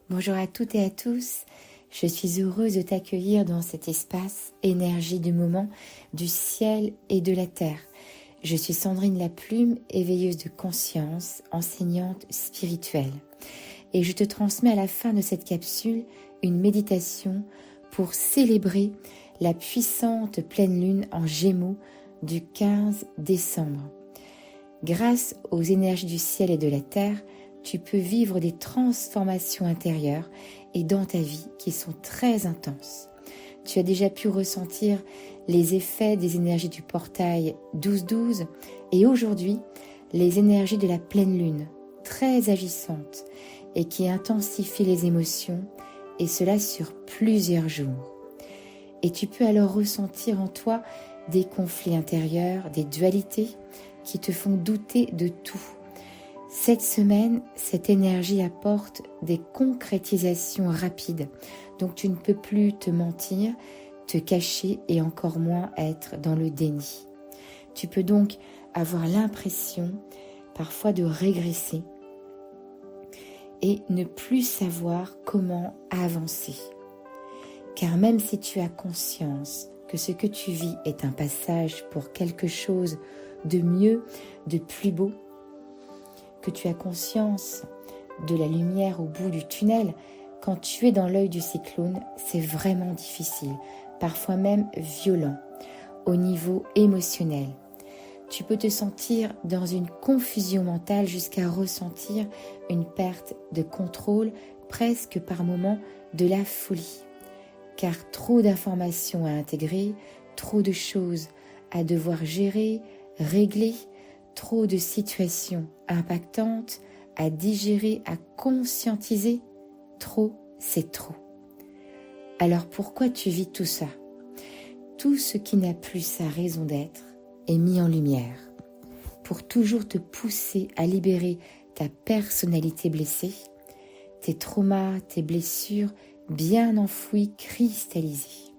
Bonjour à toutes et à tous, je suis heureuse de t'accueillir dans cet espace énergie du moment, du ciel et de la terre. Je suis Sandrine Laplume, éveilleuse de conscience, enseignante spirituelle. Et je te transmets à la fin de cette capsule une méditation pour célébrer la puissante pleine lune en Gémeaux du 15 décembre. Grâce aux énergies du ciel et de la terre, tu peux vivre des transformations intérieures et dans ta vie qui sont très intenses. Tu as déjà pu ressentir les effets des énergies du portail 12-12 et aujourd'hui, les énergies de la pleine lune, très agissantes et qui intensifient les émotions, et cela sur plusieurs jours. Et tu peux alors ressentir en toi des conflits intérieurs, des dualités qui te font douter de tout. Cette semaine, cette énergie apporte des concrétisations rapides, donc tu ne peux plus te mentir, te cacher et encore moins être dans le déni. Tu peux donc avoir l'impression parfois de régresser et ne plus savoir comment avancer. Car même si tu as conscience que ce que tu vis est un passage pour quelque chose de mieux, de plus beau, que tu as conscience de la lumière au bout du tunnel, quand tu es dans l'œil du cyclone, c'est vraiment difficile, parfois même violent, au niveau émotionnel. Tu peux te sentir dans une confusion mentale jusqu'à ressentir une perte de contrôle, presque par moments de la folie. Car trop d'informations à intégrer, trop de choses à devoir gérer, régler, trop de situations impactantes à digérer, à conscientiser. Trop, c'est trop. Alors pourquoi tu vis tout ça? Tout ce qui n'a plus sa raison d'être est mis en lumière pour toujours te pousser à libérer ta personnalité blessée, tes traumas, tes blessures bien enfouies, cristallisées.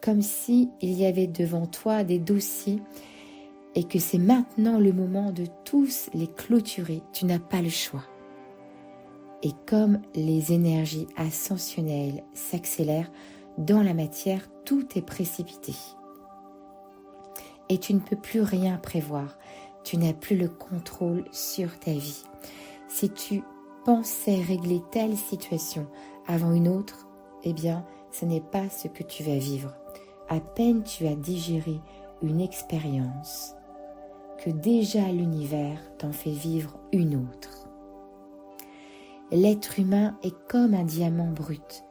Comme si il y avait devant toi des dossiers et que c'est maintenant le moment de tous les clôturer, tu n'as pas le choix. Et comme les énergies ascensionnelles s'accélèrent dans la matière, tout est précipité. Et tu ne peux plus rien prévoir, tu n'as plus le contrôle sur ta vie. Si tu pensais régler telle situation avant une autre, eh bien, ce n'est pas ce que tu vas vivre. À peine tu as digéré une expérience, que déjà l'univers t'en fait vivre une autre. L'être humain est comme un diamant brut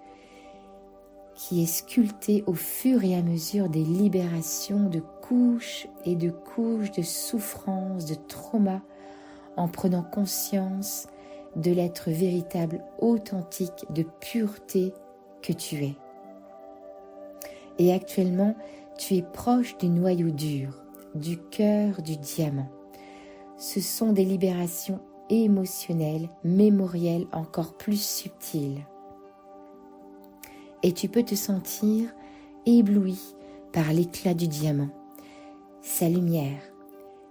qui est sculpté au fur et à mesure des libérations de couches et de couches de souffrances, de traumas, en prenant conscience de l'être véritable, authentique, de pureté que tu es. Et actuellement, tu es proche du noyau dur, du cœur du diamant. Ce sont des libérations émotionnelles, mémorielles encore plus subtiles. Et tu peux te sentir ébloui par l'éclat du diamant, sa lumière,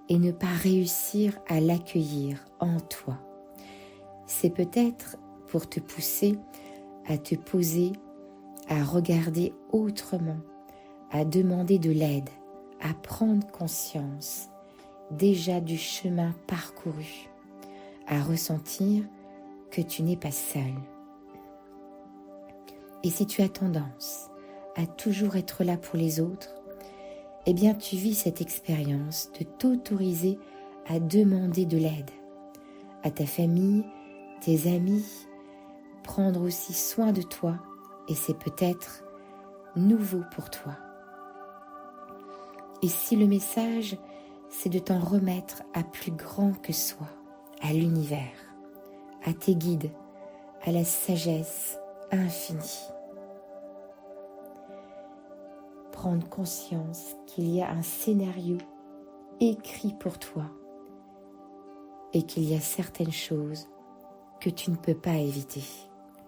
et ne pas réussir à l'accueillir en toi. C'est peut-être pour te pousser à te poser, à regarder autrement, à demander de l'aide, à prendre conscience déjà du chemin parcouru, à ressentir que tu n'es pas seul. Et si tu as tendance à toujours être là pour les autres, eh bien tu vis cette expérience de t'autoriser à demander de l'aide à ta famille, tes amis, prendre aussi soin de toi, et c'est peut-être nouveau pour toi. Et si le message, c'est de t'en remettre à plus grand que soi, à l'univers, à tes guides, à la sagesse infinie. Prendre conscience qu'il y a un scénario écrit pour toi et qu'il y a certaines choses que tu ne peux pas éviter,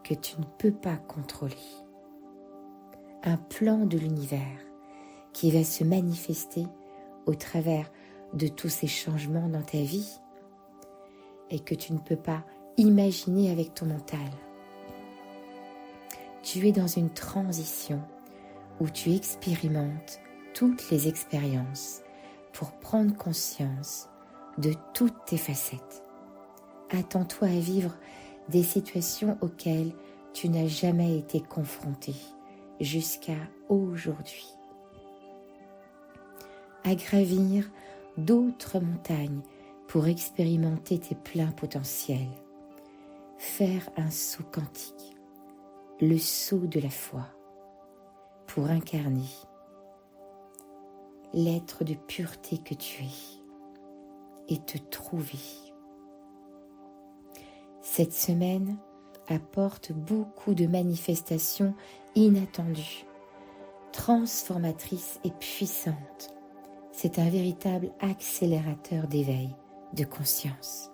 que tu ne peux pas contrôler. Un plan de l'univers qui va se manifester au travers de tous ces changements dans ta vie et que tu ne peux pas imaginer avec ton mental. tu es dans une transition où tu expérimentes toutes les expériences pour prendre conscience de toutes tes facettes. Attends-toi à vivre des situations auxquelles tu n'as jamais été confronté jusqu'à aujourd'hui. À gravir d'autres montagnes pour expérimenter tes pleins potentiels. Faire un saut quantique, le saut de la foi, pour incarner l'être de pureté que tu es et te trouver. Cette semaine apporte beaucoup de manifestations inattendues, transformatrices et puissantes. C'est un véritable accélérateur d'éveil, de conscience.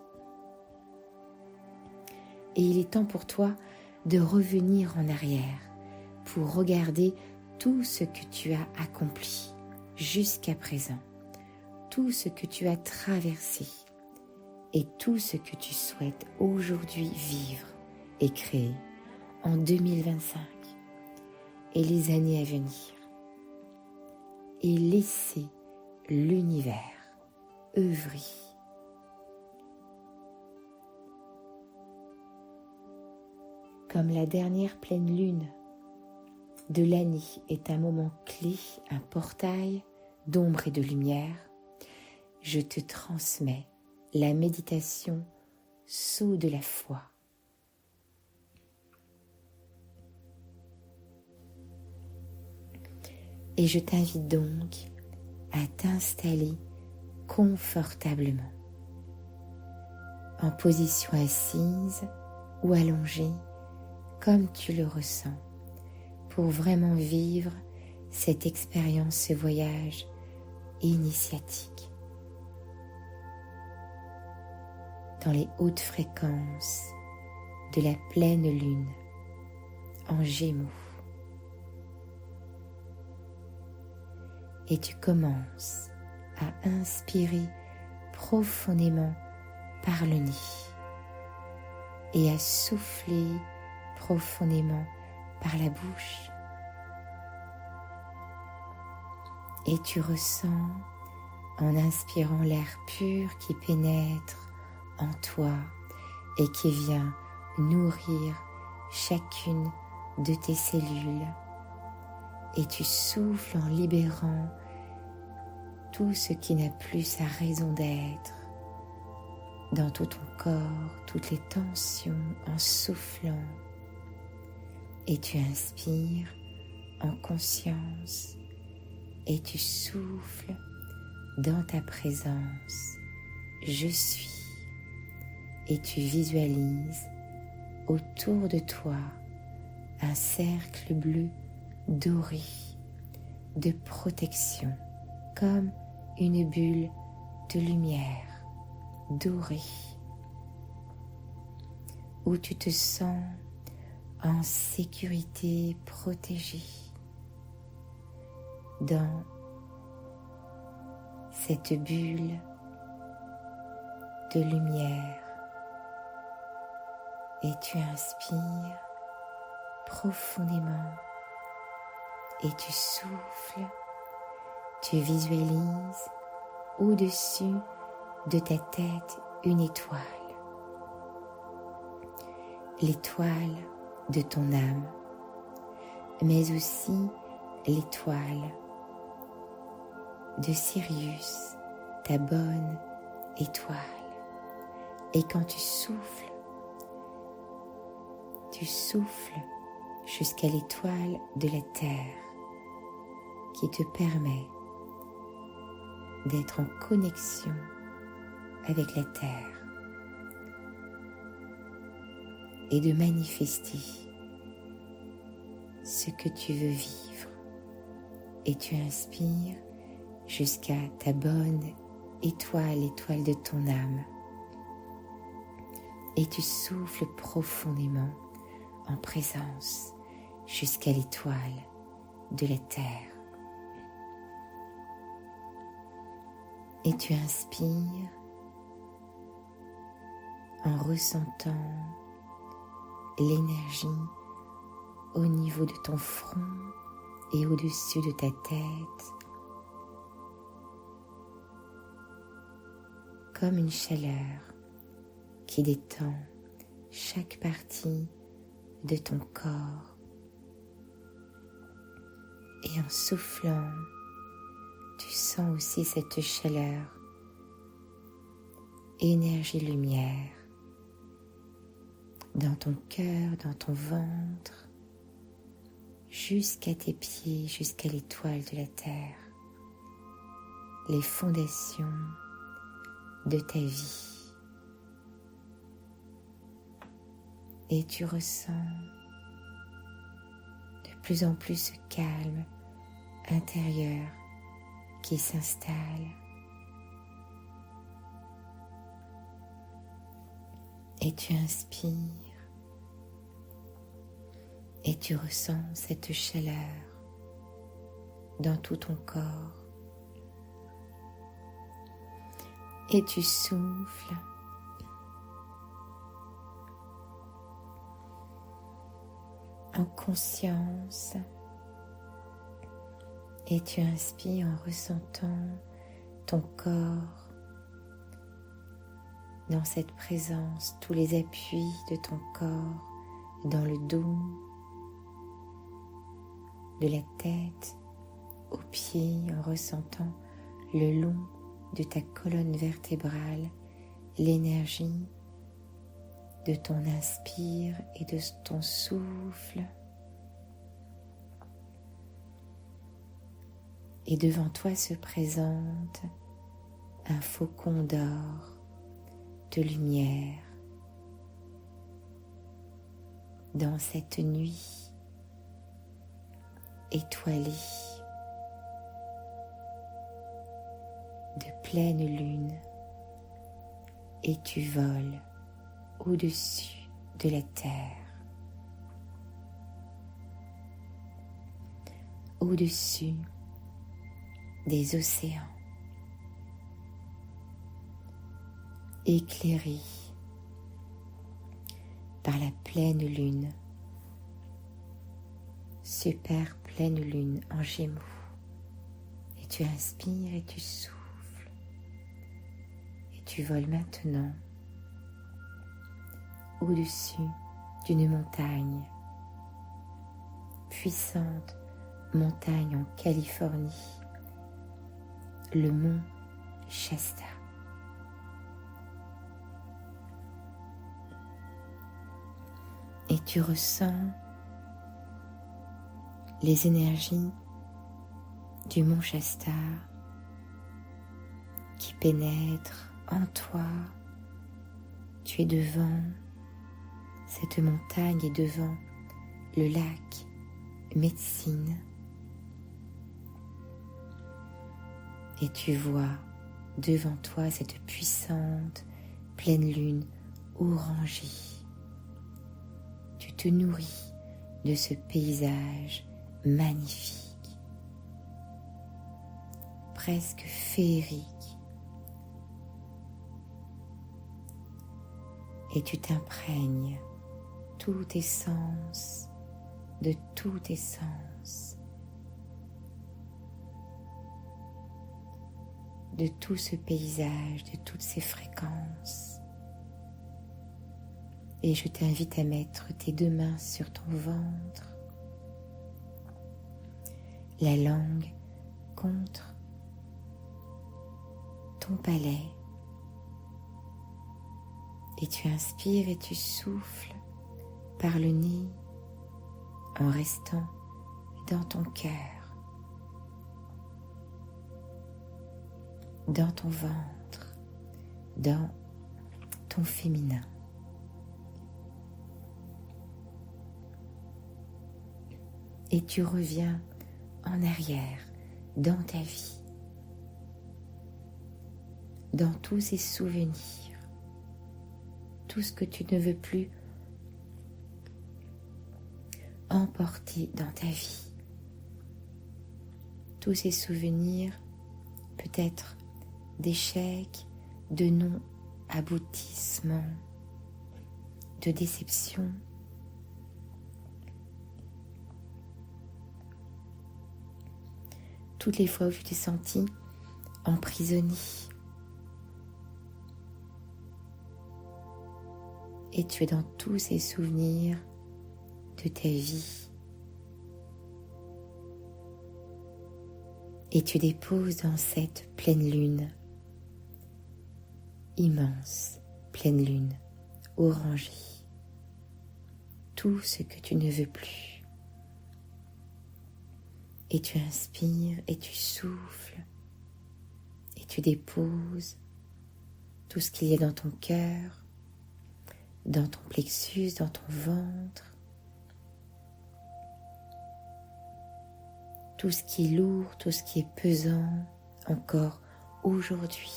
Et il est temps pour toi de revenir en arrière pour regarder tout ce que tu as accompli jusqu'à présent, tout ce que tu as traversé et tout ce que tu souhaites aujourd'hui vivre et créer en 2025 et les années à venir. Et laisser l'univers œuvrer. Comme la dernière pleine lune de l'année est un moment clé, un portail d'ombre et de lumière, je te transmets la méditation saut de la foi. Et je t'invite donc à t'installer confortablement, en position assise ou allongée, comme tu le ressens, pour vraiment vivre cette expérience, ce voyage initiatique. Dans les hautes fréquences de la pleine lune en Gémeaux. Et tu commences à inspirer profondément par le nez et à souffler profondément par la bouche. Et tu ressens, en inspirant l'air pur qui pénètre en toi et qui vient nourrir chacune de tes cellules, et tu souffles en libérant tout ce qui n'a plus sa raison d'être dans tout ton corps, toutes les tensions, en soufflant. Et tu inspires en conscience et tu souffles dans ta présence. Je suis. Et tu visualises autour de toi un cercle bleu doré de protection, comme une bulle de lumière dorée, où tu te sens en sécurité, protégé dans cette bulle de lumière. Et tu inspires profondément et tu souffles, tu visualises au-dessus de ta tête une étoile, l'étoile de ton âme, mais aussi l'étoile de Sirius, ta bonne étoile. Et quand tu souffles jusqu'à l'étoile de la Terre qui te permet d'être en connexion avec la Terre et de manifester ce que tu veux vivre. Et tu inspires jusqu'à ta bonne étoile, l'étoile de ton âme. Et tu souffles profondément en présence jusqu'à l'étoile de la Terre. Et tu inspires en ressentant l'énergie au niveau de ton front et au-dessus de ta tête, comme une chaleur qui détend chaque partie de ton corps. Et en soufflant, tu sens aussi cette chaleur, énergie lumière, dans ton cœur, dans ton ventre, jusqu'à tes pieds, jusqu'à l'étoile de la terre, les fondations de ta vie. Et tu ressens de plus en plus ce calme intérieur qui s'installe. Et tu inspires et tu ressens cette chaleur dans tout ton corps. Et tu souffles. En conscience. Et tu inspires en ressentant ton corps dans cette présence, tous les appuis de ton corps, dans le dos, de la tête aux pieds, en ressentant le long de ta colonne vertébrale, l'énergie de ton inspire et de ton souffle. Et devant toi se présente un faucon d'or, de lumière. Dans cette nuit étoilée de pleine lune, et tu voles au-dessus de la terre, au-dessus des océans, éclairé par la pleine lune, super pleine lune en Gémeaux. Et tu inspires et tu souffles. Et tu voles maintenant au-dessus d'une montagne, puissante montagne en Californie, le mont Shasta. Et tu ressens les énergies du mont Shasta qui pénètrent en toi. Tu es devant cette montagne et devant le lac Médecine. Et tu vois devant toi cette puissante pleine lune orangée. Tu te nourris de ce paysage magnifique, presque féerique. Et tu t'imprègnes tous tes sens, de tous tes sens, de tout ce paysage, de toutes ces fréquences. Et je t'invite à mettre tes deux mains sur ton ventre, la langue contre ton palais. Et tu inspires et tu souffles par le nez en restant dans ton cœur, dans ton ventre, dans ton féminin. Et tu reviens en arrière dans ta vie, dans tous ces souvenirs, tout ce que tu ne veux plus emporter dans ta vie, tous ces souvenirs peut-être d'échecs, de non-aboutissement, de déception, toutes les fois où tu t'es senti emprisonné. Et tu es dans tous ces souvenirs de ta vie. Et tu déposes dans cette pleine lune, immense pleine lune, orangée, tout ce que tu ne veux plus. Et tu inspires et tu souffles et tu déposes tout ce qu'il y a dans ton cœur, dans ton plexus, dans ton ventre, tout ce qui est lourd, tout ce qui est pesant encore aujourd'hui,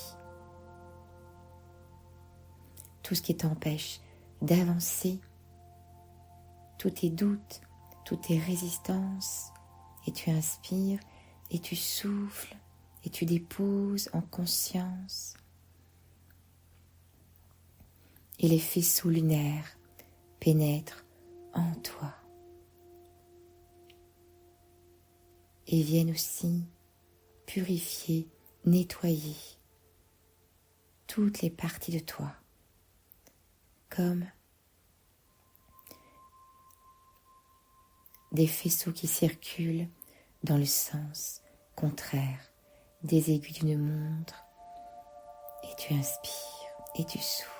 tout ce qui t'empêche d'avancer, tous tes doutes, toutes tes résistances, et tu inspires et tu souffles et tu déposes en conscience. Et les faisceaux lunaires pénètrent en toi et viennent aussi purifier, nettoyer toutes les parties de toi, comme des faisceaux qui circulent dans le sens contraire des aiguilles d'une montre, et tu inspires et tu souffles.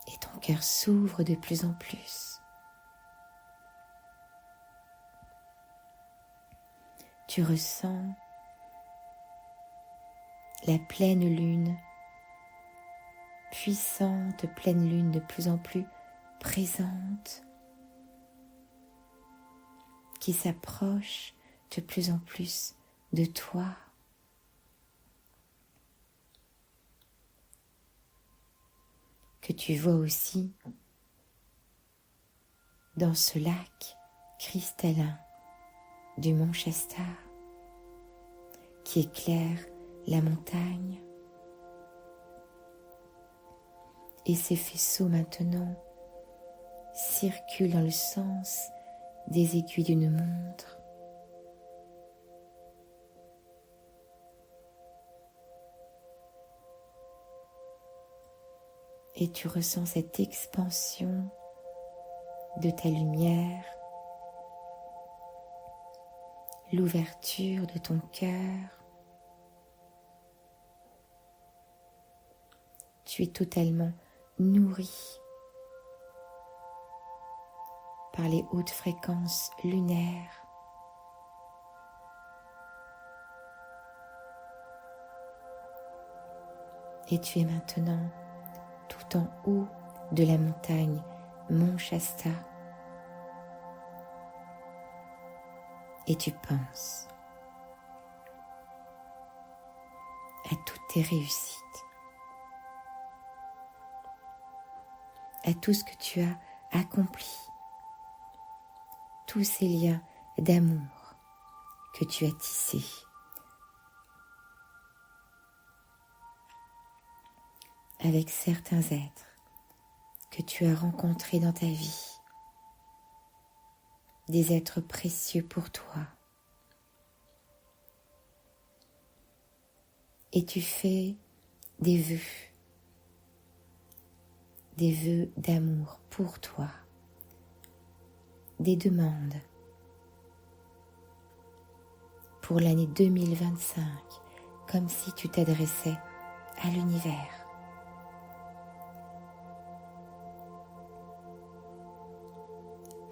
Et ton cœur s'ouvre de plus en plus. Tu ressens la pleine lune, puissante pleine lune de plus en plus présente, qui s'approche de plus en plus de toi. Que tu vois aussi dans ce lac cristallin du mont Shasta qui éclaire la montagne. Et ces faisceaux maintenant circulent dans le sens des aiguilles d'une montre. Et tu ressens cette expansion de ta lumière, l'ouverture de ton cœur. Tu es totalement nourri par les hautes fréquences lunaires. Et tu es maintenant tout en haut de la montagne Mont Shasta. Et tu penses à toutes tes réussites, à tout ce que tu as accompli, tous ces liens d'amour que tu as tissés. Avec certains êtres que tu as rencontrés dans ta vie, des êtres précieux pour toi. Et tu fais des vœux d'amour pour toi, des demandes pour l'année 2025, comme si tu t'adressais à l'univers.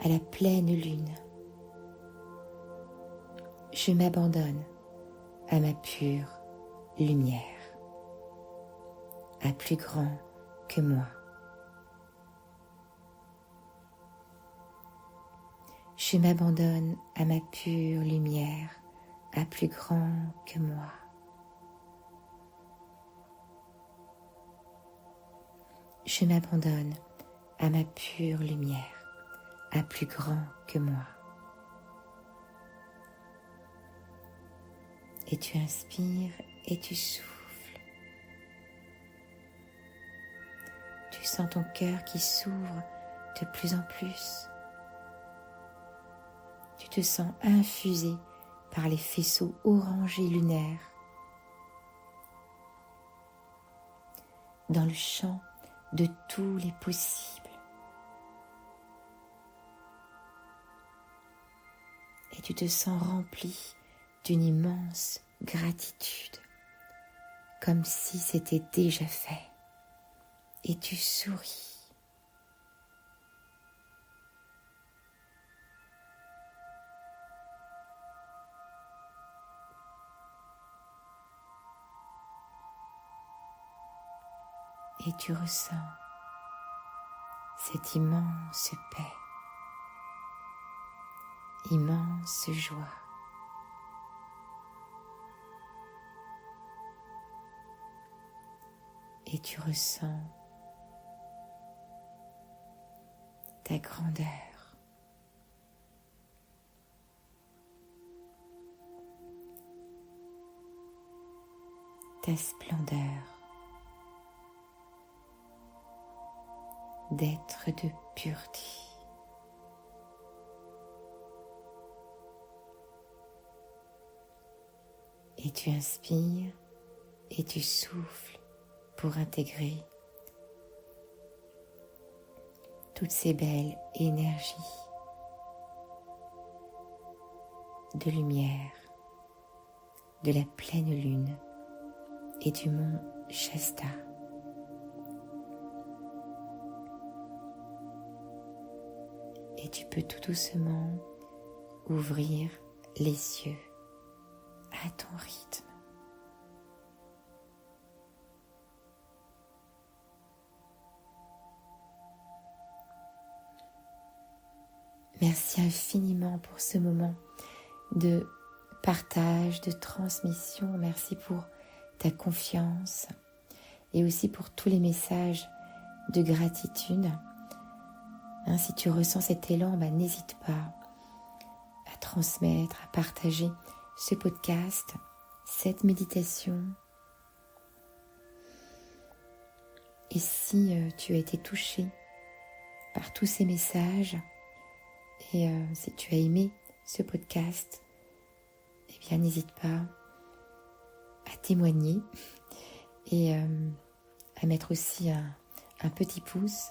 À la pleine lune, je m'abandonne à ma pure lumière, à plus grand que moi. Je m'abandonne à ma pure lumière, à plus grand que moi. Je m'abandonne à ma pure lumière, à plus grand que moi. Et tu inspires et tu souffles. Tu sens ton cœur qui s'ouvre de plus en plus. Tu te sens infusé par les faisceaux orangés lunaires dans le champ de tous les possibles. Et tu te sens rempli d'une immense gratitude, comme si c'était déjà fait. Et tu souris. Et tu ressens cette immense paix, immense joie. Et tu ressens ta grandeur. Ta splendeur d'être de pureté. Et tu inspires et tu souffles pour intégrer toutes ces belles énergies de lumière, de la pleine lune et du mont Shasta. Et tu peux tout doucement ouvrir les yeux à ton rythme. Merci infiniment pour ce moment de partage, de transmission. Merci pour ta confiance et aussi pour tous les messages de gratitude. Si tu ressens cet élan, n'hésite pas à transmettre, à partager ce podcast, cette méditation. Et si tu as été touché par tous ces messages et si tu as aimé ce podcast, eh bien n'hésite pas à témoigner et à mettre aussi un petit pouce.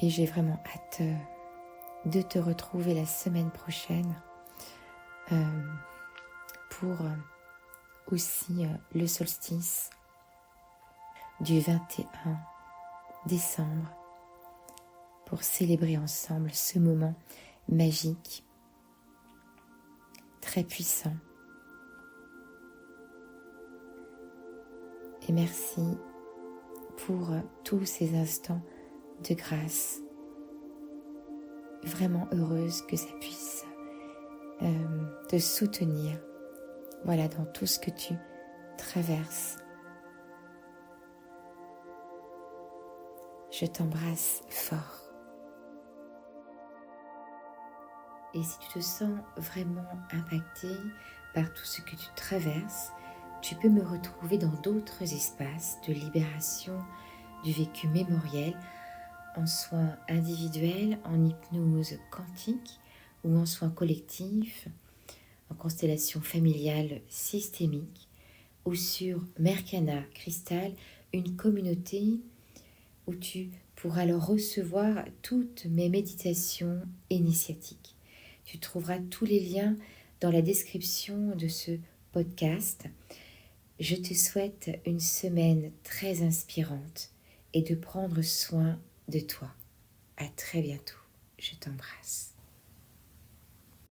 Et j'ai vraiment hâte de te retrouver la semaine prochaine pour aussi le solstice du 21 décembre pour célébrer ensemble ce moment magique, très puissant. Et merci pour tous ces instants de grâce. Vraiment heureuse que ça puisse te soutenir, dans tout ce que tu traverses. Je t'embrasse fort. Et si tu te sens vraiment impacté par tout ce que tu traverses, tu peux me retrouver dans d'autres espaces de libération du vécu mémoriel, en soins individuels, en hypnose quantique ou en soins collectifs, en constellation familiale systémique ou sur Merkana Cristal, une communauté où tu pourras alors recevoir toutes mes méditations initiatiques. Tu trouveras tous les liens dans la description de ce podcast. Je te souhaite une semaine très inspirante et de prendre soin de toi. À très bientôt. Je t'embrasse.